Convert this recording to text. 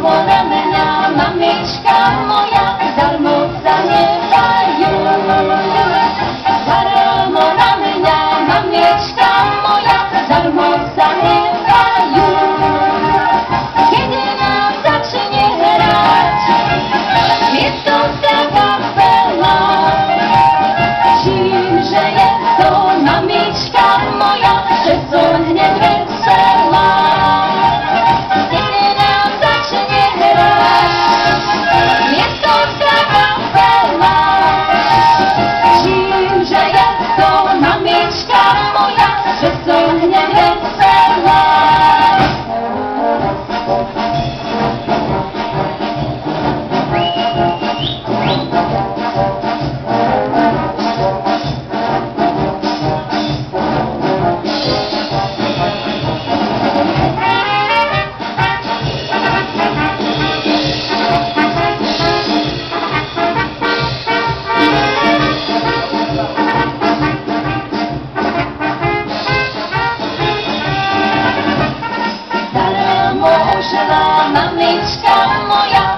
Darmo na mnie, mamiczka moja, darmo zaniechaj już. Darmo na mnie, mamiczka moja, darmo zaniechaj już. Kiedy nam zacznie grać, jest to taka fela. Zim, że jest to mamiczka moja, przesągnie wesela. Kiedy nam zacznie grać, jest to taka fela. Zim, że jest to mamiczka moja, przesągnie wesela. Darmo używa mamiczka moja,